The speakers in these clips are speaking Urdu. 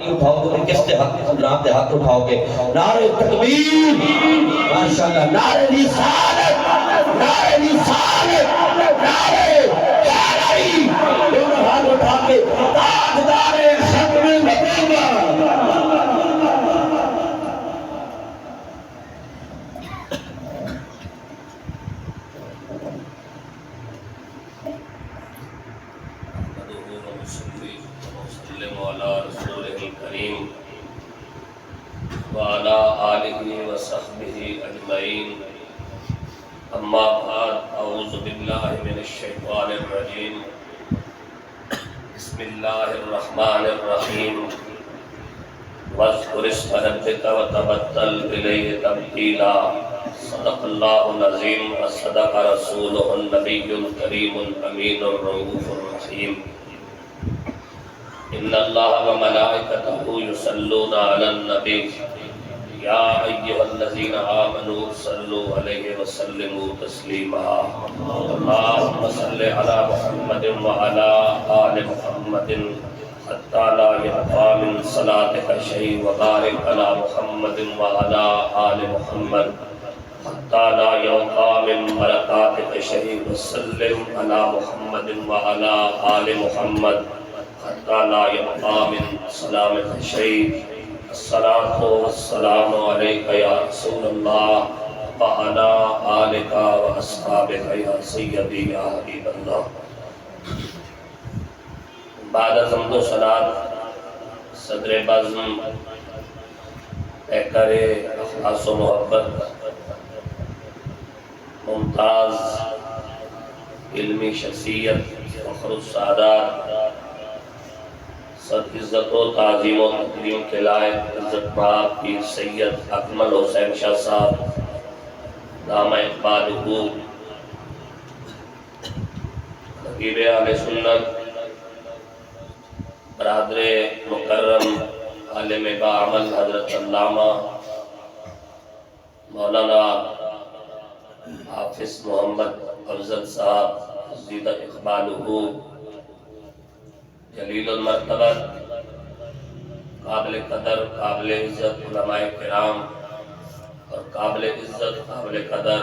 اٹھاؤ گے کس کے نام پہ ہاتھ اٹھاؤ گے؟ نعرہ تکبیر، ماشاءاللہ، نعرہ رسالت، نعرہ رسالت، نعرہ حیدری، دونوں ہاتھ اٹھا کے تاجدار ختم نبوت۔ وعلى آلہ وصحبہ اجمعین، اما بعد، اعوذ باللہ من الشیطان الرجیم، بسم اللہ الرحمن الرحیم، واذکر اسم ربک وتبتل الیہ تبتیلا، صدق اللہ العظیم وصدق رسولہ النبی الکریم الامین الرؤوف الرحیم۔ ان اللہ وملائکتہ یصلون علی النبی یا ایھا الذین آمنوا صلوا علیہ وسلموا تسلیما۔ اللہم صل علی محمد وعلی آل محمد حتی لا یبقى من صلاتک شیء، وبارک علی محمد وعلی آل محمد حتی لا یبقى من برکاتک شیء، وسلم علی محمد وعلی آل محمد حتی لا یبقى من سلامک شیء۔ الصلاة والسلام علیکہ یا رسول اللہ وعلی آلکہ واصحابکہ یا سیدی یا حبیب اللہ۔ بعد از حمد و صلاۃ صدر بزم پیکر اخلاص و محبت، ممتاز علمی شخصیت، فخر السعادات، صد عزت و تعظیم و تکریم کے لائق عزت مآب پیر سید اکمل حسین شاہ صاحب دامہ اقبالہ، خطیب اہل سنت، برادر مکرم، عالم باعمل حضرت علامہ مولانا حافظ محمد افضل صاحب زیدہ اقبالہ، جلیل المرتبہ، قابل قدر، قابل عزت علماء کرام، اور قابل عزت، قابل قدر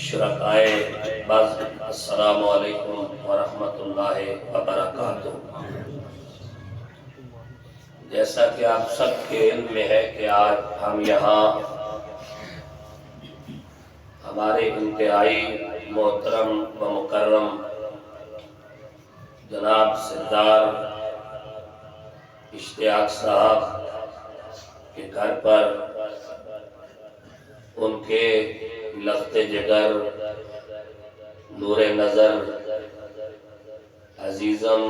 شرکائے بعض، السلام علیکم ورحمۃ اللہ وبرکاتہ۔ جیسا کہ آپ سب کے علم میں ہے کہ آج ہم یہاں ہمارے انتہائی محترم و مکرم جناب سردار اشتیاق صاحب کے گھر پر ان کے لخت جگر، نور نظر، عزیزم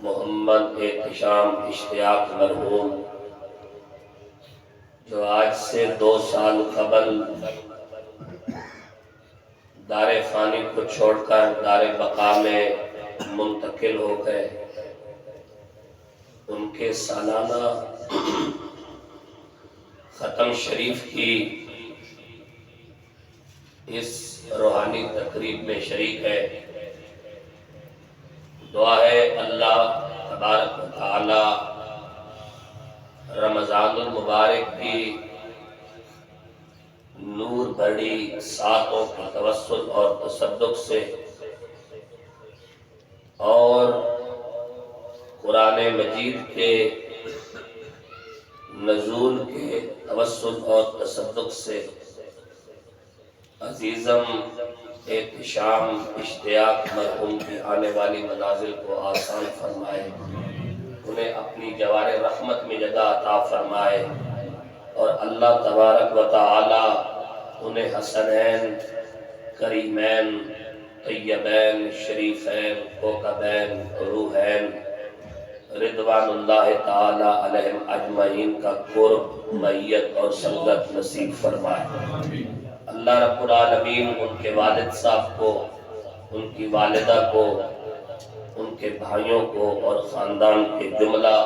محمد احتشام اشتیاق مرحوم، جو آج سے 2 سال قبل دار فانی کو چھوڑ کر دار بقا میں منتقل ہو گئے، ان کے سالانہ ختم شریف کی اس روحانی تقریب میں شریک ہے۔ دعا ہے اللہ تبارک و تعالی رمضان المبارک کی نور بھری ساتوں کے توسل اور تصدق سے، اور قرآن مجید کے نزول کے توسل اور تصدق سے عزیزم احتشام اشتیاق مرحوم کی آنے والی منازل کو آسان فرمائے، انہیں اپنی جوار رحمت میں جگہ عطا فرمائے، اور اللہ تبارک و تعالی انہیں حسنین، کریمین، طیبین، شریفین، کوکبین، روحین رضوان اللہ تعالی علیہم اجمعین کا قرب، معیت اور سنگت نصیب فرمائے۔ اللہ رب العالمین ان کے والد صاحب کو، ان کی والدہ کو، ان کے بھائیوں کو اور خاندان کے جملہ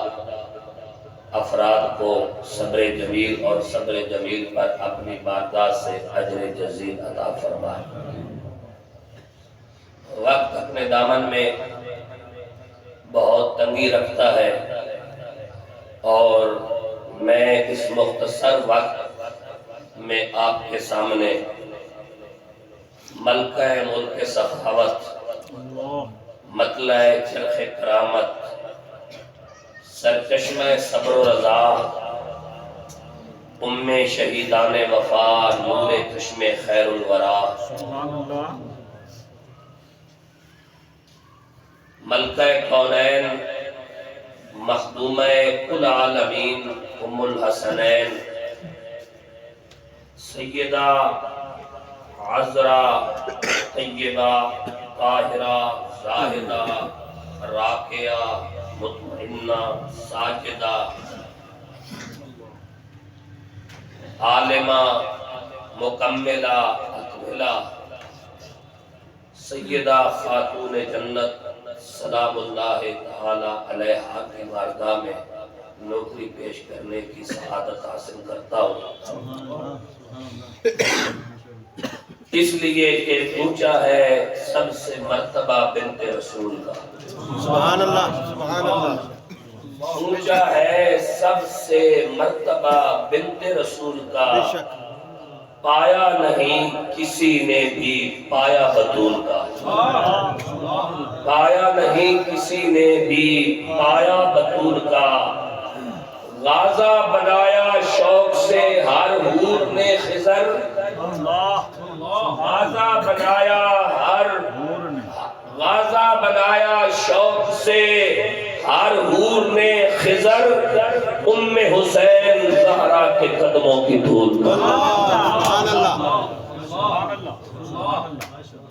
افراد کو صبر جمیل اور صبر جمیل پر اپنی بارگاہ سے اجر جزیل عطا فرمائے۔ وقت اپنے دامن میں بہت تنگی رکھتا ہے، اور میں اس مختصر وقت میں آپ کے سامنے ملکہ ملک سخاوت، مطلع چرخ کرامت، سرچشمہ صبر و رضا، ام شہیدان وفا، نور چشم خیر الورا، ملکہ کونین، مخدومہ کل عالمین، ام الحسنین، سیدہ عذرا طیبہ طاہرہ زاہدہ راقیہ مطمئنہ ساجدہ عالمہ مکملہ اکملہ، سیدہ خاتون جنت سلام اللہ تعالی علیہا کی بارگاہ میں نوکری پیش کرنے کی سعادت حاصل کرتا ہوں، اس لیے کہ اونچا ہے سب سے مرتبہ بنت رسول کا، سبحان اللہ سبحان اللہ، اونچا ہے سب سے مرتبہ بنت رسول کا، پایا نہیں کسی نے بھی پایا بطول کا، پایا نہیں کسی نے بھی پایا بطول کا، غازہ بنایا شوق سے ہر حور نے خضر، غازہ بنایا شوق سے ہر حور نے خضر، ام حسین زہرا کے قدموں کی دھول کا،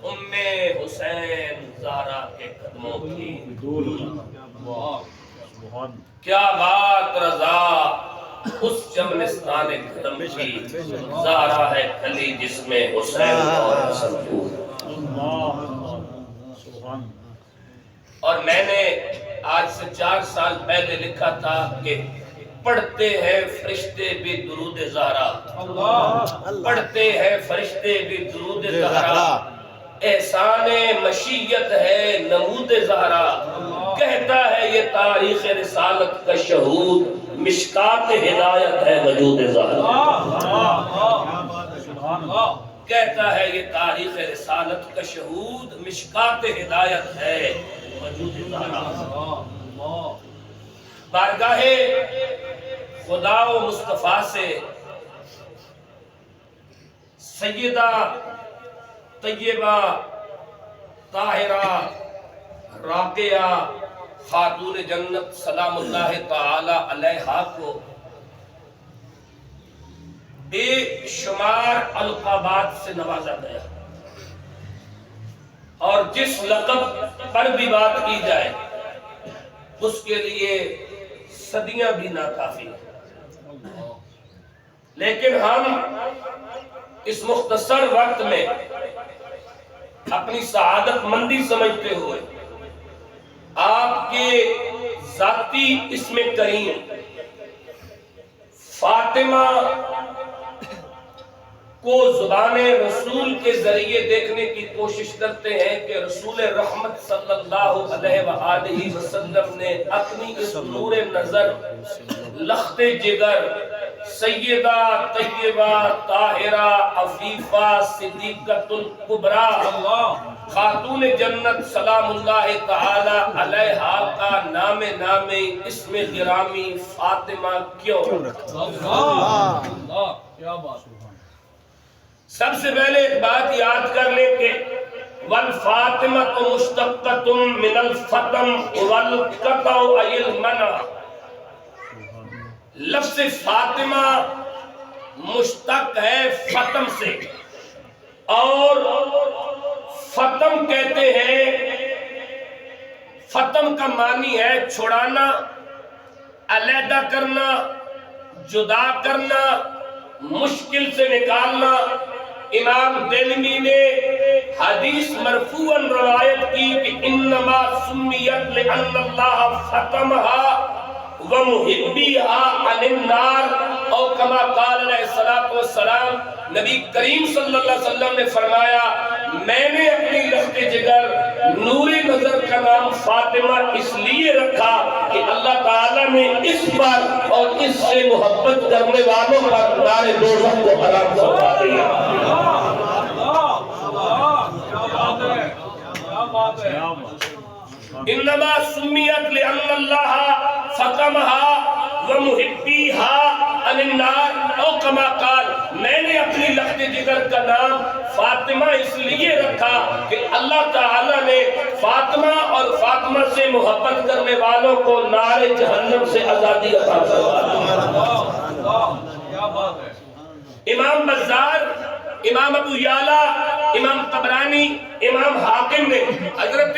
ام حسین زہرا کے قدموں کی دھول کا، کیا بات رضا اس جمنستان کرم کی، زہرا ہے کلی جس میں حسین اور حسن پھول۔ اور میں نے آج سے 4 سال پہلے لکھا تھا کہ پڑھتے ہیں فرشتے بھی درود زہرا، پڑھتے ہیں فرشتے بھی درود زہرا، احسان مشیت ہے نمود زہرا، کہتا ہے یہ تاریخ رسالت کا شہود، مشکات ہدایت ہے وجود زہرا، کہتا ہے یہ تاریخ رسالت کا شہود، مشکات ہدایت ہے وجود زہرا۔ بارگاہ خدا و مصطفیٰ سے سیدہ طیبہ طاہرہ راقیہ خاتون جنت سلام اللہ تعالی علیہا کو بے شمار القابات سے نوازا گیا، اور جس لقب پر بھی بات کی جائے اس کے لیے صدیاں بھی ناکافی ہیں، لیکن ہم اس مختصر وقت میں اپنی سعادت مندی سمجھتے ہوئے آپ کے ذاتی اسم کریم فاطمہ کو زبان رسول کے ذریعے دیکھنے کی کوشش کرتے ہیں کہ رسول رحمت صلی اللہ علیہ وآلہ وسلم نے اپنی اس نور نظر لخت جگر سیدہ طیبہ طاہرہ عفیفہ صدیقۃ الکبریٰ خاتون جنت سلام اللہ تعالی علیہا کا نام اسم گرامی فاطمہ کیوں رکھا؟ سب سے پہلے ایک بات یاد کر لیں کہ والفاطمۃ مشتقۃ من الفطم والقطع ای المنع، لفظ فاطمہ مشتق ہے فطم سے، اور فطم کہتے ہیں، فطم کا معنی ہے چھڑانا، علیحدہ کرنا، جدا کرنا، مشکل سے نکالنا۔ امام دلمی نے حدیث مرفوعاً روایت کی کہ انما سمیت لأن اللہ فطمہا ومحبیہا عن النار، او کما قال علیہ السلام، نبی کریم صلی اللہ علیہ وسلم نے فرمایا میں نے اپنی لخت جگر نور نظر کا نام فاطمہ اس لیے رکھا کہ اللہ تعالیٰ نے اس پر اس سے محبت کرنے والوں پر نار دوزخ کو حرام فرما دیا۔ انما سمیت لأن اللہ فتمہا ومحبیہا عن النار او کما قال، میں نے اپنی لخت جگر کا نام فاطمہ اس لیے رکھا کہ اللہ تعالیٰ نے فاطمہ اور فاطمہ سے محبت کرنے والوں کو نار جہنم سے آزادی عطا فرمائی۔ امام بزار، امام ابو یعلا، امام طبرانی، امام حاکم نے حضرت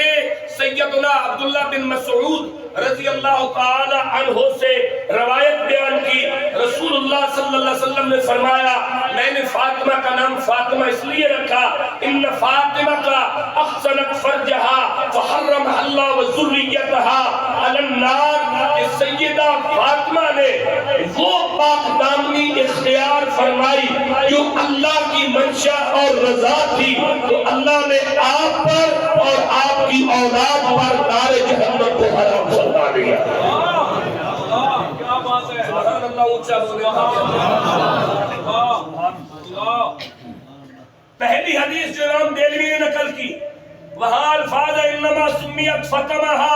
سیدنا عبداللہ بن مسعود رضی اللہ تعالی عنہ سے روایت بیان کی، رسول اللہ صلی اللہ علیہ وسلم نے فرمایا میں نے فاطمہ کا نام فاطمہ اس لیے رکھا ان فاطمہ کا احسنت فرجہا فحرمہ اللہ وذریتہا علی النار، کہ سیدہ فاطمہ نے وہ پاک دامنی اختیار فرمائی جو اللہ کی منشا اور رضا تھی، تو اللہ نے آپ پر اور آپ کی اولاد پر نار جہنم کو حرام فرما دیا۔ سبحان اللہ، اونچا بولے۔ پہلی حدیث جو امام دہلوی نے نقل کی وہاں الفاظ انما سمیت فاطمہ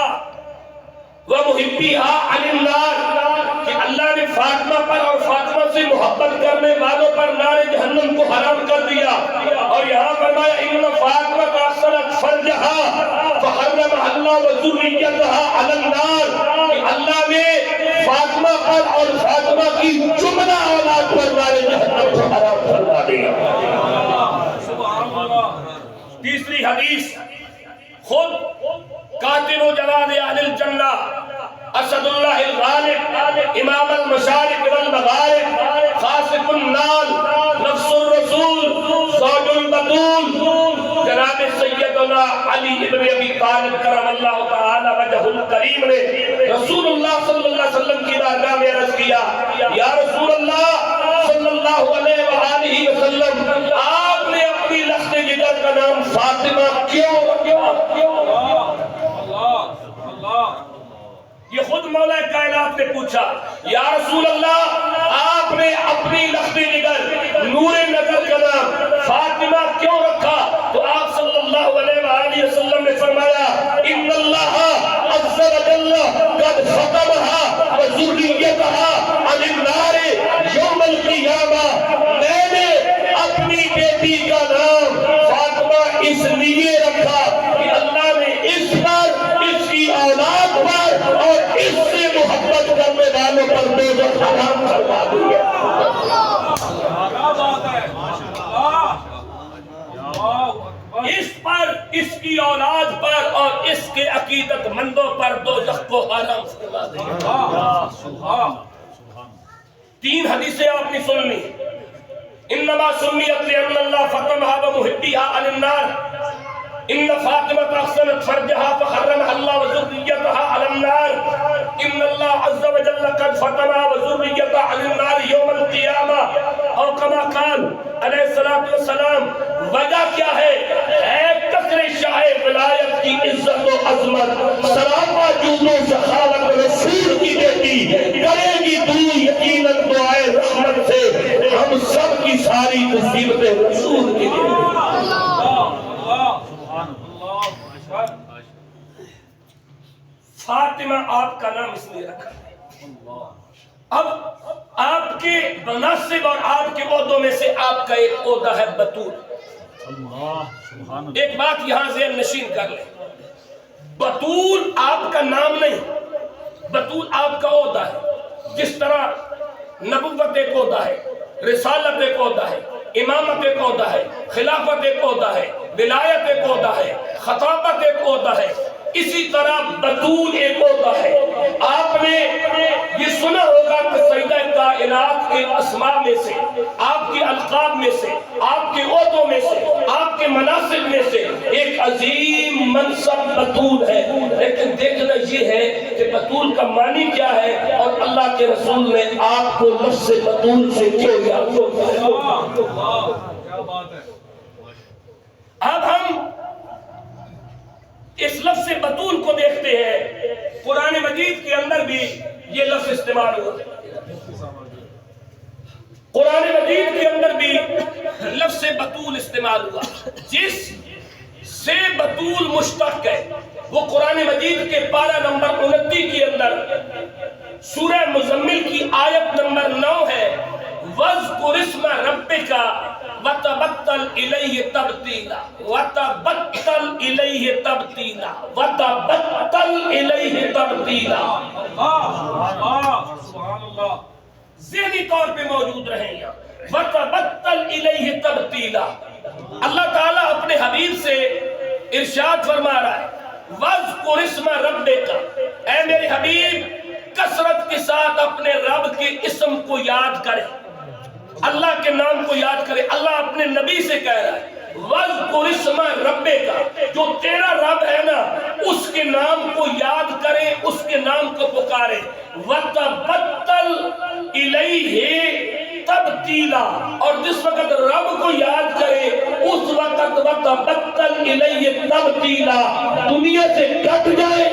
ومحبیہا عن النار، کہ اللہ نے فاطمہ پر اور فاطمہ سے محبت کرنے والوں پر نار جہنم کو حرام کر دیا، اور یہاں فرمایا ان فاطمہ کا احسنت فرجہا فحرمہ اللہ وذریتہا علی النار، کہ اللہ نے فاطمہ پر اور فاطمہ کی جملہ اولاد پر نار جہنم کو حرام فرما دیا۔ تیسری حدیث، خود قاتل و جواد اہل الجنہ اسد اللہ الغالب امام المشارق والمغارب خاسق النال نفس الرسول زوج البطول جناب سیدنا علی ابن ابی طالب کرم اللہ تعالی وجہ الکریم نے رسول اللہ صلی اللہ علیہ وسلم کی بارگاہ میں عرض کیا یا رسول اللہ صلی اللہ علیہ وآلہ وسلم، آپ نے اپنی لخت جگر کا نام فاطمہ کیوں رکھا؟ یہ خود مولا کائنات نے پوچھا یا رسول اللہ، آپ نے اپنی لخت جگر نور نظر کا نام فاطمہ کیوں رکھا؟ تو آپ صلی اللہ علیہ وآلہ وسلم نے فرمایا ان اللہ عز و جل قد فتمہا وذریتہا عن النار یوم القیامہ، میں نے اپنی بیٹی کا نام فاطمہ اس لیے رکھا کہ اللہ نے اس پر، اس کی اولاد پر اور اس سے محبت کرنے والوں پر دوزخ حرام فرما دیا۔ اس پر، اس کی اولاد پر اور اس کے عقیدت مندوں پر دوزخ کو حرام فرما دیا۔ تین حدیثیں آپ نے سن لی، انما سمیت لأن اللہ فتمہا ومحبیہا علی النار، ان فاطمہ احسنت فرجہا فحرمہ اللہ وذریتہا علی النار، ان اللہ عز و جل قد فتمہا وذریتہا علی النار یوم القیامہ، اور کما قال علیہ الصلوۃ والسلام۔ وجہ کیا ہے کثر شاہ ولایت کی عزت و عظمت، سراپا جود و سخاوت رسول کی بیٹی کرے گی دور یقیناً دعائے رحمت سے ہم سب کی ساری مصیبتیں رسول کی بیٹی۔ فاطمہ آپ کا نام اس لیے رکھا ہے۔ اب آپ کے مناصب اور آپ کے عہدوں میں سے آپ کا ایک عہدہ ہے بطول۔ ایک بات یہاں ذہن نشین کر لیں، بطول آپ کا نام نہیں، بطول آپ کا عہدہ ہے۔ جس طرح نبوت ایک عہدہ ہے، رسالت ایک عہدہ ہے، امامت ایک عہدہ ہے، خلافت ایک عہدہ ہے، ولایت ایک عہدہ ہے، خطابت ایک عہدہ ہے، اسی طرح بطول ایک عہدہ ہے۔ آپ نے یہ سنا ہوگا کہ سیدہ کائنات کے اسماء میں سے، آپ کے القاب میں سے، آپ کے عہدوں میں سے، آپ کے مناصب میں سے ایک عظیم منصب بطول ہے، لیکن دیکھنا یہ ہے کہ بطول کا معنی کیا ہے اور اللہ کے رسول نے آپ کو لفظ بطول سے کیوں یاد کیا؟ اب ہم اس لفظ بطول کو دیکھتے ہیں، قرآن مجید کے اندر بھی یہ لفظ استعمال ہوتا ہے۔ قرآن مجید کے اندر بھی لفظ بطول استعمال ہوا، جس سے بطول مشتق ہے وہ قرآن مجید کے پارہ نمبر 29 کے اندر سورہ مزمل کی آیت نمبر 9 ہے، وَاذْكُرِ اسْمَ رَبِّكَ وَتَبَتَّلْ إِلَيْهِ تَبْتِيلًا وَتَبَتَّلْ إِلَيْهِ تَبْتِيلًا وَتَبَتَّلْ إِلَيْهِ تَبْتِيلًا۔ سبحان اللہ، ذہنی طور پہ موجود رہیں یہاں، وَتَبَتَّلْ إِلَيْهِ تَبْتِيلًا۔ اللہ تعالیٰ اپنے حبیب سے ارشاد فرما رہا ہے، وَاذْكُرِ اسْمَ رَبِّكَ، اے میرے حبیب کثرت کے ساتھ اپنے رب کے اسم کو یاد کرے، اللہ کے نام کو یاد کرے۔ اللہ اپنے نبی سے کہہ رہا ہے وَاذْكُرِ اسْمَ رَبِّكَ، جو تیرا رب ہے نا اس کے نام کو یاد کرے، اس کے نام کو پکارے۔ وَتَبَتَّلْ إِلَيْهِ تَبْتِيلًا، اور جس وقت رب کو یاد کرے اس وقت وَتَبَتَّلْ إِلَيْهِ تَبْتِيلًا، دنیا سے کٹ جائے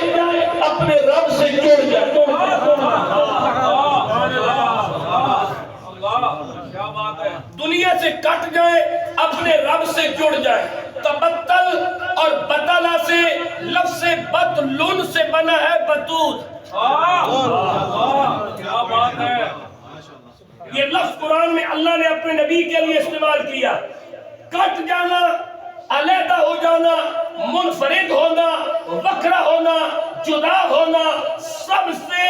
اپنے رب سے جڑ جائے۔ دنیا سے کٹ جائے اپنے رب سے جڑ جائے۔ تبتل اور بتلا سے لفظ بتلن سے بنا ہے بطول۔ کیا بات ہے، یہ لفظ قرآن میں اللہ نے اپنے نبی کے لیے استعمال کیا۔ کٹ جانا، علیحدہ ہو جانا، منفرد ہونا، وکھرا ہونا، جدا ہونا، سب سے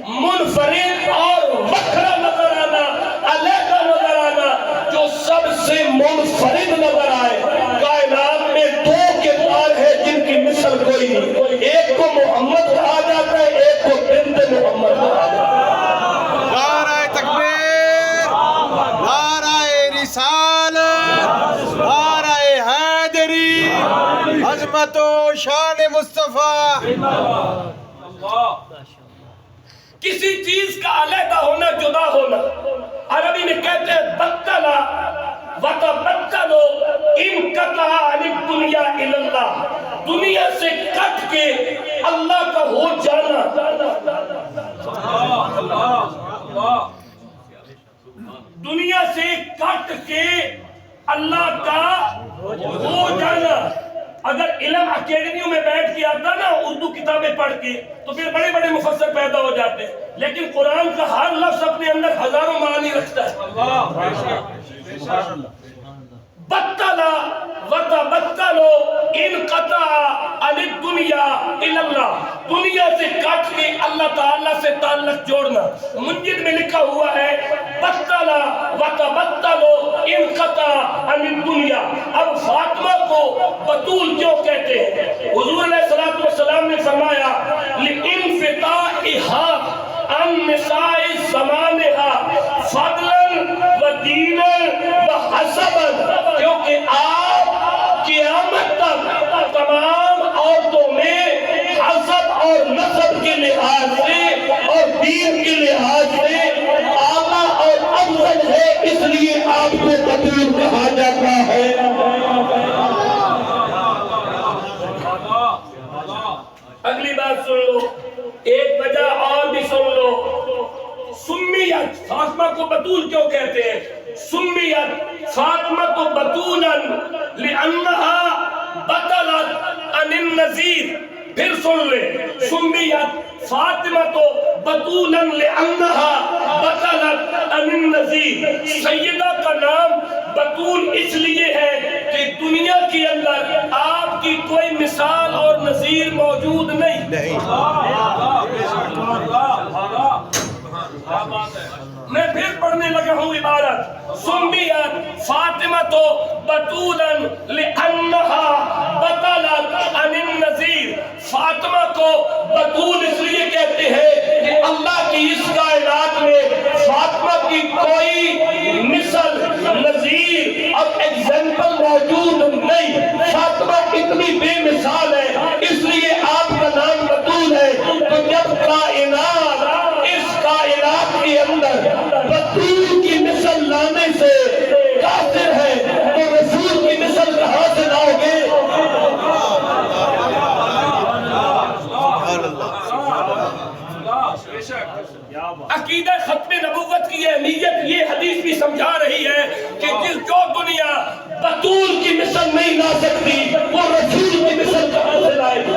منفرد اور وکھرا نظر آنا، علیحدہ نظر آنا، جو سب سے منفرد نظر آئے۔ کائنات میں دو کردار ہے جن کی مثل کوئی نہیں، ایک کو محمد کہا جاتا ہے، ایک کو بنت محمد کہا جاتا ہے۔ نعرہ تکبیر، نعرہ رسالت، نعرہ حیدری، عظمت و شان مصطفیٰ۔ کسی چیز کا علیحدہ ہونا، جدا ہونا، عربی میں کہتے ہیں بتلا وتبتلو انقطع عن الدنیا الی اللہ، دنیا سے کٹ کے اللہ کا ہو جانا۔ دنیا سے کٹ کے اللہ کا ہو جانا۔ اگر علم اکیڈمیوں میں بیٹھ کے آتا نا اردو کتابیں پڑھ کے تو پھر بڑے بڑے مفسر پیدا ہو جاتے، لیکن قرآن کا ہر لفظ اپنے اندر ہزاروں معانی رکھتا ہے۔ بتلا وتبتلو انقطع عن الدنیا الی اللہ، دنیا سے کٹ کے اللہ تعالیٰ سے تعلق جوڑنا۔ منجد میں لکھا ہوا ہے بتلا وتبتلو انقطع عن الدنیا۔ اب فاطمہ کو بطول کیوں کہتے ہیں؟ حضور علیہ السلام نے فرمایا لِانْفِطَاعِهَا عن نساء زمانها فضلا و دینا و حسبا، کیونکہ آپ قیامت تک تمام عورتوں میں حسب اور نسب کے لحاظ سے اور دین کے لحاظ سے اعلیٰ اور افضل ہے، اس لیے آپ کو بطول کہا جاتا ہے۔ اگلی بات سن لو، ایک وجہ اور بھی سن لو۔ سمیت، فاطمہ کو بطول کیوں کہتے ہیں؟ سمیت فاطمہ بطولا لأنها بطلت عن النذیر۔ پھر سن لے، سمیت فاطمہ بطولا لأنها بطلت عن النذیر۔ سیدہ کا نام بطول اس لیے ہے کہ دنیا کے اندر آپ کی کوئی مثال اور نظیر موجود نہیں۔ میں پھر پڑھنے لگا ہوں عبارت، سمیت فاطمہ بطولا لأنها بطلت عن النذیر۔ فاطمہ کو بطول اس لیے کہتے ہیں کہ اللہ کی اس کائنات میں فاطمہ کی کوئی مثل، نظیر اور ایگزامپل موجود نہیں۔ فاطمہ اتنی بے مثال ہے، اس لیے آپ کا نام بطول ہے۔ تو جب کائنات کے اندر بطول کی مثل لانے سے قاصر ہے تو رسول کی مثل کہاں سے لاؤ گے؟ عقیدہ ختم نبوت کی اہمیت یہ حدیث بھی سمجھا رہی ہے کہ جو دنیا بطول کی مثل نہیں لا سکتی وہ رسول کی مثل کہاں سے لائے گی؟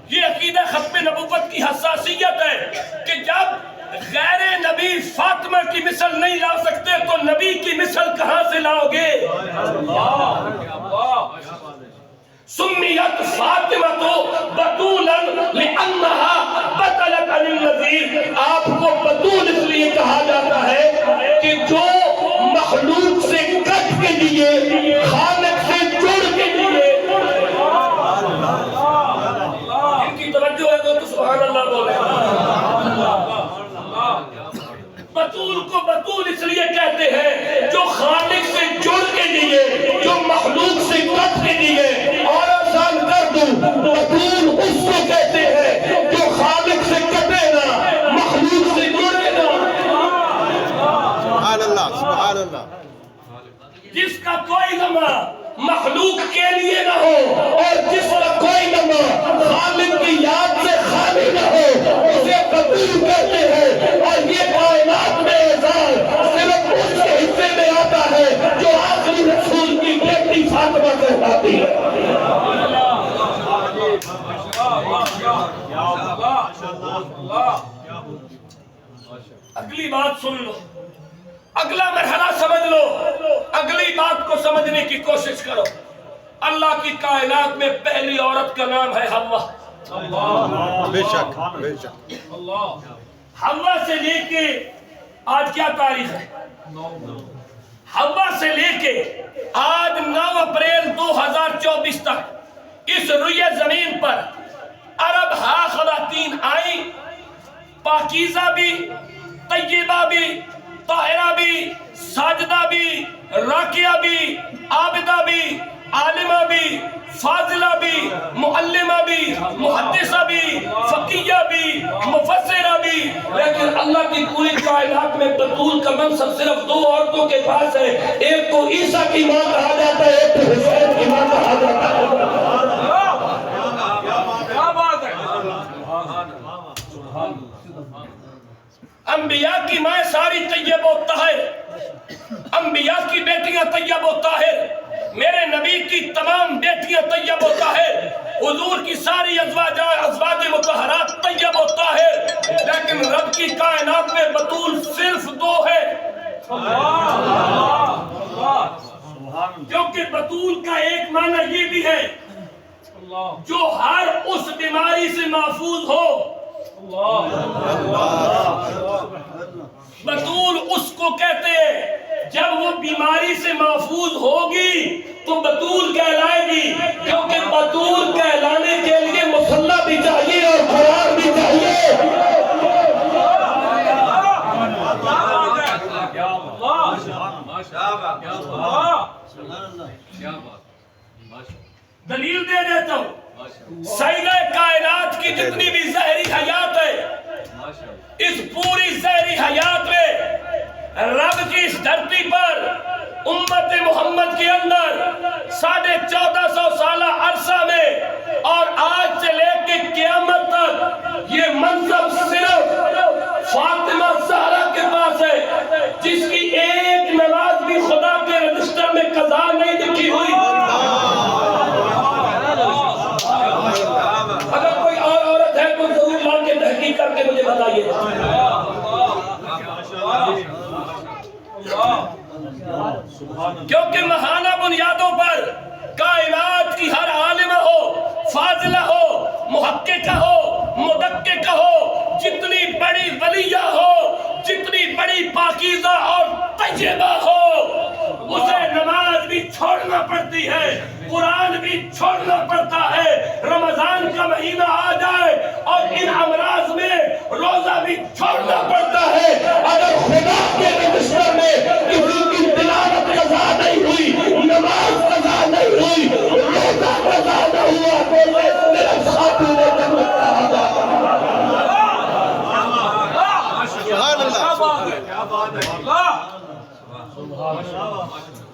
یہ عقیدہ ختم نبوت کی حساسیت ہے کہ جب غیر نبی فاطمہ کی مثل نہیں لا سکتے تو نبی کی مثل کہاں سے لاؤ گے؟ سمیت فاطمہ تو بطولا لانہا بطلت عن النذیر، آپ کو بطول اس لیے کہا جاتا ہے کہ جو مخلوق سے کٹ کے لیے خالق سے جڑ کے لیے، ان کی توجہ ہے تو سبحان اللہ بولے۔ بطول کو بطول اس لیے کہتے ہیں جو خالق سے جڑ کے لیے، جو مخلوق سے کٹ کے لیے، اور آسان کر دوں بطول اس کو کہتے ہیں جو خالق سے کٹے نہ، مخلوق سے جڑے نہ، سبحان اللہ سبحان اللہ، جس کا کوئی لمحہ مخلوق کے لیے نہ ہو اور جس کا کوئی لمحہ خالق کی یاد سے خالی نہ ہو، اسے بطول کہتے ہیں۔ اور یہ کائنات میں اعزاز صرف اس کے حصے میں آتا ہے جو آخری رسول کی بیٹی فاطمہ کہلاتی ہے۔ اگلی بات سن لو، اگلا مرحلہ سمجھ لو، اگلی بات کو سمجھنے کی کوشش کرو۔ اللہ کی کائنات میں پہلی عورت کا نام ہے حوا۔ بے شک بے شک، حوا سے لے کے آج کیا تاریخ ہے؟ حوا سے لے کے آج 9 اپریل 2024 تک اس روئے زمین پر عرب ہا خواتین آئیں، پاکیزہ بھی، طیبہ بھی، طاہرہ بھی، ساجدہ بھی، راکیہ بھی، عابدہ بھی، عالمہ بھی، فاضلہ بھی، معلمہ بھی، محدثہ بھی، فقیہ بھی، مفسرہ بھی، لیکن اللہ کی پوری کائنات میں بطول کا منصب صرف 2 عورتوں کے پاس ہے، ایک کو عیسیٰ کی ماں کہا جاتا ہے، ایک کو حسین کی ماں کہا جاتا ہے۔ انبیاء کی ماں ساری طیب و طاہر، انبیاء کی بیٹیاں طیب و طاہر، میرے نبی کی تمام بیٹیاں طیب و طاہر، حضور کی ساری ازواج مطہرات طیب و طاہر، لیکن رب کی کائنات میں بطول صرف 2 ہے۔ کیونکہ بطول کا ایک معنی یہ بھی ہے جو ہر اس بیماری سے محفوظ ہو۔ بطول اس کو کہتے ہیں جب وہ بیماری سے محفوظ ہوگی تو بطول کہلائے گی، کیونکہ بطول کہلانے کے لیے مصلی بھی چاہیے اور قرآن بھی چاہیے۔ دلیل دے دیتا ہوں، سیدہ کائنات کی جتنی بھی ظاہری حیات ہے، اس پوری ظاہری حیات میں رب کی اس دھرتی پر امت محمد کے اندر 1450 سالہ عرصہ میں اور آج سے لے کے قیامت تک یہ منصب صرف فاطمہ زہرا کے پاس ہے، جس کی ایک نماز بھی خدا کے رجسٹر میں قضا نہیں لکھی ہوئی۔ اگر کوئی اور عورت ہے تو ضرور لا کے تحقیق کر کے مجھے بتائیے۔ کیونکہ ماہانہ بنیادوں پر کائنات کی ہر عالمہ ہو، فاضلہ ہو، محققہ ہو، مدققہ ہو، جتنی بڑی ولیہ ہو، جتنی بڑی پاکیزہ اور طیبہ ہو، اسے نماز بھی چھوڑنا پڑتی ہے، قرآن بھی چھوڑنا پڑتا ہے۔ رمضان کا مہینہ آ جائے اور ان امراض میں روزہ بھی چھوڑنا پڑتا ہے۔ اگر خدا کے رجسٹر میں کسی کی تلاوت قضا نہیں ہوئی، نماز قضا نہیں ہوئی، روزہ قضا نہ ہوا تو میں صرف خاتون جنت کہا جاتا ہوں۔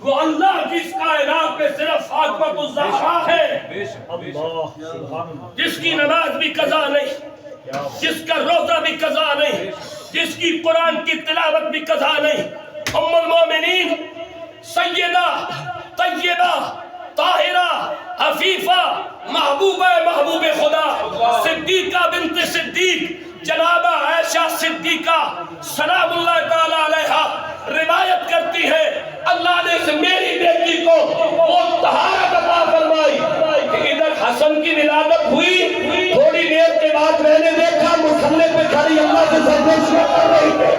وہ اللہ کی اس کائنات میں صرف فاطمہ الزہرا ہے جس کی نماز بھی قضا نہیں، جس کا روزہ بھی قضا نہیں، جس کی قرآن کی تلاوت بھی قضا نہیں، ام المومنین سیدہ طیبہ طاہرہ عفیفہ محبوبہ محبوب خدا صدیقہ بنت صدیق جناب عائشہ صدیقہ سلام اللہ تعالی علیہا روایت کرتی ہے اللہ نے سے میری بیٹی کو وہ طہارت عطا فرمائی کہ ادھر حسن کی ولادت ہوئی، تھوڑی دیر کے بعد میں نے دیکھا مصلی پہ کھڑی اللہ سے سرگوشیاں کر رہی تھی۔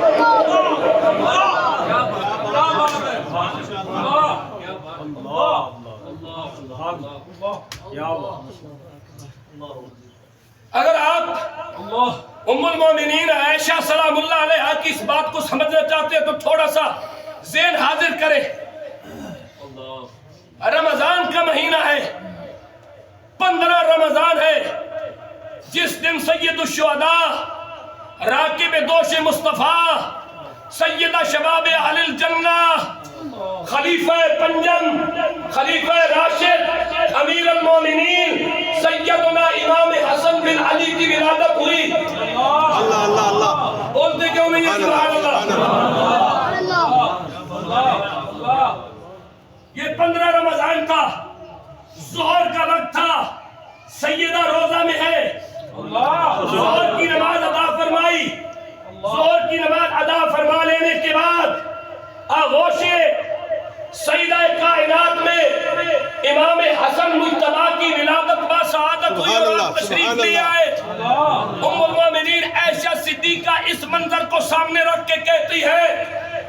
اگر آپ ام المومنین عائشہ سلام اللہ علیہا کی اس بات کو سمجھنا چاہتے ہیں تو تھوڑا سا ذہن حاضر کریں۔ رمضان کا مہینہ ہے، 15 رمضان ہے، جس دن سید الشہداء راکب دوش مصطفیٰ سیدہ شباب اہل الجنہ خلیفہ پنجم خلیفہ راشد امیر المومنین سیدنا امام حسن بن علی کی ولادت ہوئی۔ اللہ اللہ اللہ بولتے کیوں نہیں ہیں سبحان اللہ؟ یہ 15 رمضان کا ظہر کا وقت تھا، سیدہ روزہ میں ہے، ظہر کی نماز ادا فرمائی، ظہر کی نماز ادا فرما لینے کے بعد آغوش سیدہ کائنات میں امام حسن مجتبیٰ کی ولادت با سعادت ہوئی اور آپ تشریف لے آئے۔ ام المومنین عائشہ صدیقہ اس منظر کو سامنے رکھ کے کہتی ہے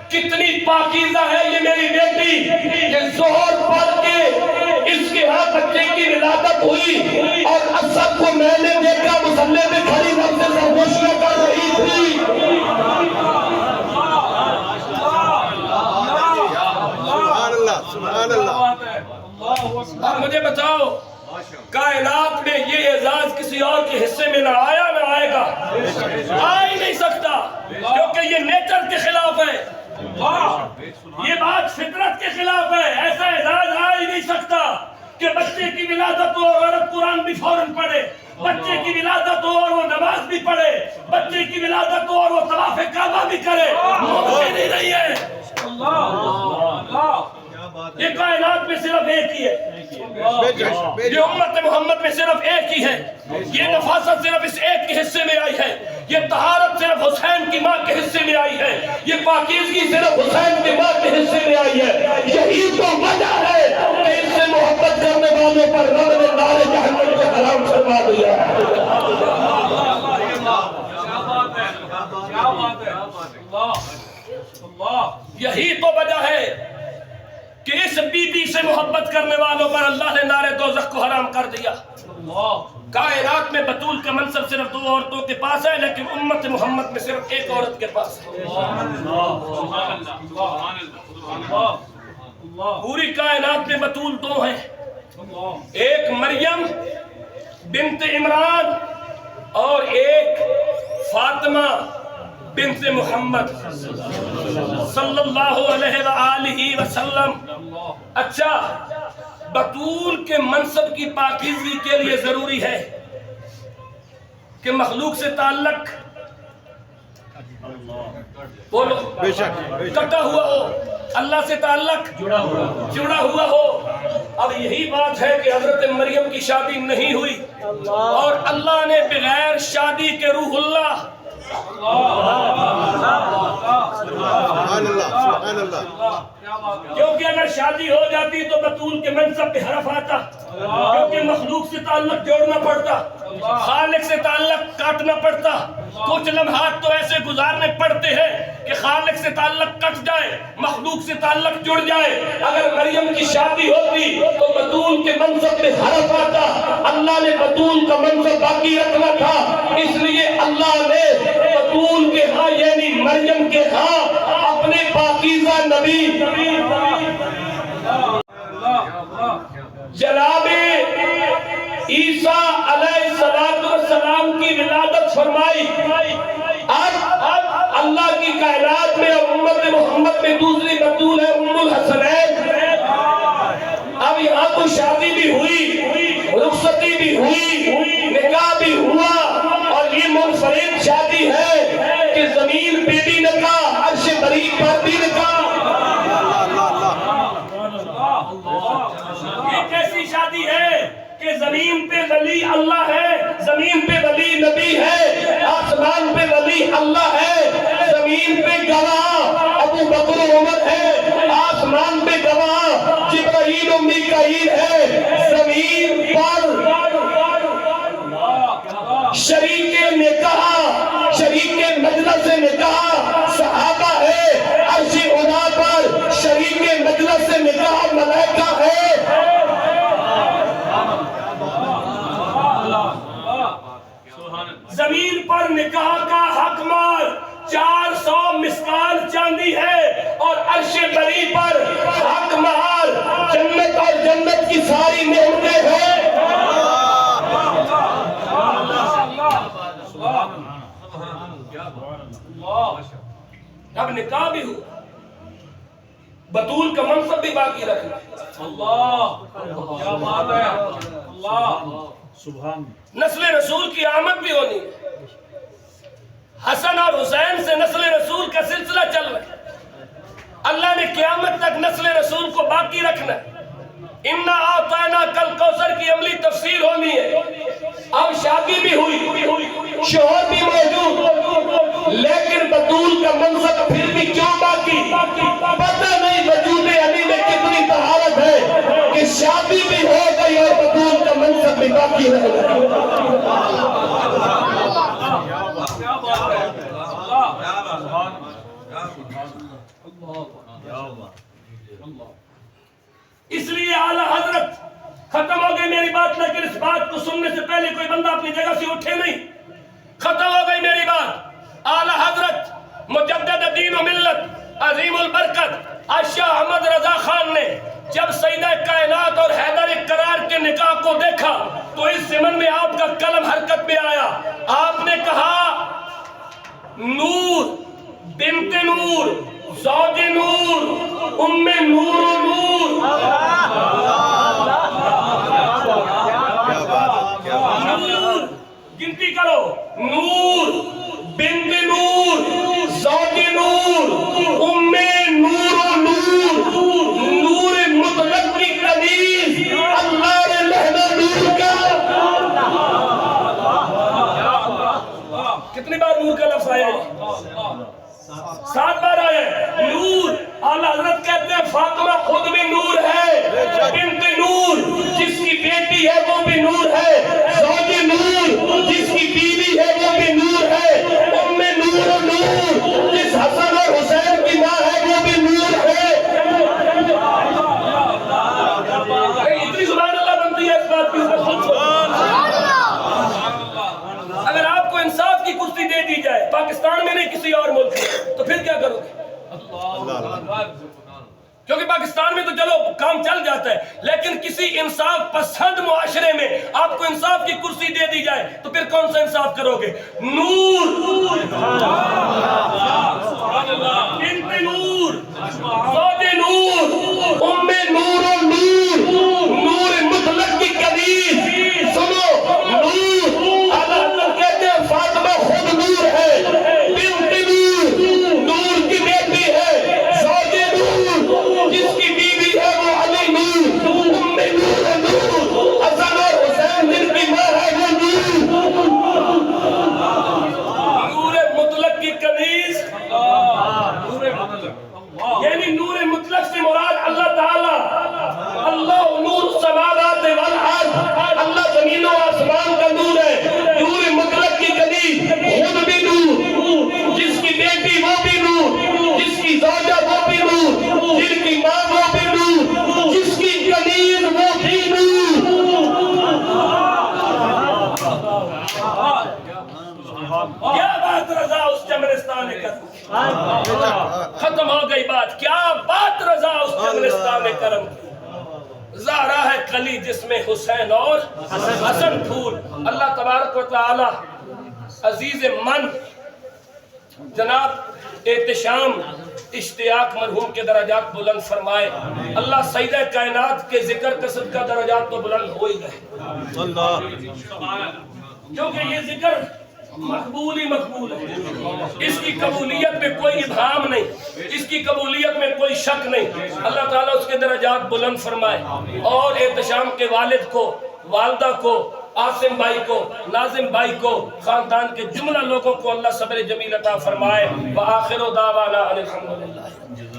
کتنی پاکیزہ ہے یہ میری بیٹی کہ ظہر پڑھ کے اس کے ہاں بچے کی ولادت ہوئی اور اصل کو میں نے دیکھا مصلی میں کھڑی رب سے سرگوشیاں کر رہی تھی۔ سبحان اللہ۔ اب مجھے بتاؤ کائنات میں یہ اعزاز کسی اور کے حصے میں نہ آیا نہ آئے گا، آ ہی نہیں سکتا کیونکہ یہ نیچر کے خلاف ہے، یہ بات فطرت کے خلاف ہے۔ ایسا اعزاز آ ہی نہیں سکتا کہ بچے کی ولادت ہو اور عورت قرآن بھی فوراً پڑھے، بچے کی ولادت ہو اور وہ نماز بھی پڑھے، بچے کی ولادت ہو اور وہ طواف کعبہ بھی کرے، ممکن ہی نہیں ہے۔ یہ کائنات میں صرف ایک ہی ہے، یہ امت محمد میں صرف ایک ہی ہے، یہ نفاست صرف اس ایک کے حصے میں آئی ہے، یہ طہارت صرف حسین کی ماں کے حصے میں آئی ہے، یہ پاکیزگی صرف حسین کی ماں کے حصے میں آئی ہے۔ یہی تو وجہ ہے کہ اس سے محبت کرنے والوں پر رب نے نار جہنم سے حرام فرما دیا۔ یہی تو وجہ ہے کہ اس بی بی سے محبت کرنے والوں پر اللہ نے نار دوزخ کو حرام کر دیا۔ کائنات میں بطول کا منصب صرف 2 عورتوں کے پاس ہے، لیکن امت محمد میں صرف ایک عورت کے پاس ہے۔ پوری کائنات میں بطول 2 ہیں، ایک مریم بنت عمران اور ایک فاطمہ بنت محمد صلی اللہ علیہ وآلہ وسلم۔ اچھا، بطول کے منصب کی پاکیزگی کے لیے ضروری ہے کہ مخلوق سے تعلق بولو کٹا ہوا ہو، اللہ سے تعلق جڑا ہوا ہو۔ اب یہی بات ہے کہ حضرت مریم کی شادی نہیں ہوئی اور اللہ نے بغیر شادی کے روح اللہ کیونکہ اگر شادی ہو جاتی تو بطول کے منصب پہ حرف آتا، کیونکہ مخلوق سے تعلق جوڑنا پڑتا، خالق سے تعلق کاٹنا پڑتا۔ کچھ لمحات تو ایسے گزارنے پڑتے ہیں کہ خالق سے تعلق کٹ جائے، مخلوق سے تعلق جڑ جائے۔ اگر مریم کی شادی ہوتی تو بطول کے منصب پہ حرف آتا، اللہ نے بطول کا منصب باقی رکھنا تھا، اس لیے اللہ نے بطول کے ہاں یعنی مریم کے ہاں اپنے پاکیزہ نبی جناب عیسیٰ علیہ السلام کی ولادت فرمائی۔ اب اللہ کی کائنات میں امت محمد میں دوسری بطول ہے ام الحسنین۔ اب یہاں تو شادی بھی ہوئی، رخصتی بھی ہوئی، نکاح بھی ہوا اور کی منفرد شادی ہے کہ زمین پہ بھی نکاح، عرش بری پر بھی نکاح۔ یہ کیسی شادی ہے کہ زمین پہ ولی اللہ ہے، زمین پہ ولی نبی ہے، آسمان پہ ولی اللہ ہے، زمین پہ گواہ ابو بکر و عمر ہے، آسمان پہ گواہ جبرائیل و میکائیل ہے، زمین پر شریک نکاح، شریک مجلس نکاح صحابہ ہے، عرش علا پر شریک مجلس نکاح ملائکہ ہے۔ زمین پر نکاح کا حق مال 400 مسکال چاندی ہے، اور عرش بری پر حق مال جنت اور جنت کی ساری نعمتیں ہیں۔ اب نکاح بھی ہو، بطول کا منصب بھی باقی رکھنا۔ اللہ کیا بات ہے، اللہ سبحان۔ نسل رسول کی آمد بھی ہونی ہے، حسن اور حسین سے نسل رسول کا سلسلہ چل رہا ہے، اللہ نے قیامت تک نسل رسول کو باقی رکھنا ہے۔ اِنَّا أَعْطَيْنَاكَ الْكَوْثَرَ کی عملی تفسیر ہونی ہے۔ اب شادی بھی ہوئی، شوہر بھی موجود، لیکن بطول کا منصب پھر بھی کیوں باقی؟ پتہ نہیں وجود علی میں کتنی طہارت ہے کہ شادی بھی ہو گئی اور بطول کا منصب بھی باقی رہ گیا۔ اس لیے اعلیٰ حضرت ختم ہو گئی میری بات، لیکن اس بات کو سننے سے پہلے کوئی بندہ اپنی جگہ سے اٹھے نہیں۔ ختم ہو گئی میری بات، اعلیٰ حضرت مجدد دین و ملت عظیم البرکت شاہ احمد رضا خان نے جب سیدہ کائنات اور حیدر اقرار کے نکاح کو دیکھا تو اس زمن میں آپ کا قلم حرکت میں آیا۔ آپ نے کہا نور بنت نور زوج نور ام نور و نور، نور گنتی کرو، نور بنت نور زوج نور ام نور و نور، نور مطلق کی کنیز اللہ نے لہنا نور کا۔ کتنی بار نور کا لفظ آیا ہے؟ 7 بار آیا ہے۔ نور اعلیٰ حضرت کہتے ہیں فاطمہ خود بھی نور ہے، بنت نور جس کی بیٹی ہے وہ بھی نور ہے، زوج نور جس کی بیوی ہے وہ بھی نور ہے، ام نور و نور جس حسن اور حسین کی ماں ہے وہ بھی نور ہے۔ اتنی زبان اللہ بنتی ہے اس بات کی۔ اگر آپ کو انصاف کی کرسی دے دی جائے پاکستان میں نہیں کسی اور ملک میں تو پھر کیا کرو گے؟ کیونکہ پاکستان میں تو چلو کام چل جاتا ہے، لیکن کسی انصاف پسند معاشرے میں آپ کو انصاف کی کرسی دے دی جائے تو پھر کون سا انصاف کرو گے؟ نور بنت نور زوج نور ام نور و نور، نور مطلق کی کنیز۔ سنو نور اعلیٰ حضرت کہتے ہیں فاطمہ خود نور ہے، بنت نور نور کی بیٹی ہے، زوج نور جس کی بیوی ہے وہ علی نور، ام نور نور حسن اور حسین جن کی ماں ہے وہ نور، نور مطلق کی کنیز۔ یعنی نور مطلق سے مراد اللہ تعالیٰ، اللہ نور السماوات والارض، اللہ زمین و آسمان کا نور ہے۔ نور مطلق کی کنیز خود بھی نور، جس کی بیٹی وہ بھی نور، جس کی زوجہ وہ بھی نور، جن کی ماں وہ بھی نور، جس کی کنیز وہ بھی نور۔ کیا بات رضا اس چمنستان کرم، ختم ہو گئی بات، کیا بات رضا اس چمنستان کرم کی۔ زہرا ہے کلی جس میں حسین اور حسن پھول۔ اللہ تبارک و تعالی عزیز من جناب احتشام اشتیاق مرحوم کے درجات بلند فرمائے۔ اللہ سیدہ کائنات کے ذکر کسب کا درجات تو بلند ہو ہی گئے، کیونکہ یہ ذکر مقبول ہی مقبول ہے، اس کی قبولیت میں کوئی ابہام نہیں، اس کی قبولیت میں کوئی شک نہیں۔ اللہ تعالیٰ اس کے درجات بلند فرمائے، اور احتشام کے والد کو، والدہ کو، عاصم بھائی کو، ناظم بھائی کو، خاندان کے جملہ لوگوں کو اللہ صبر جمیل عطا فرمائے۔ وآخر دعوانا ان الحمدللہ۔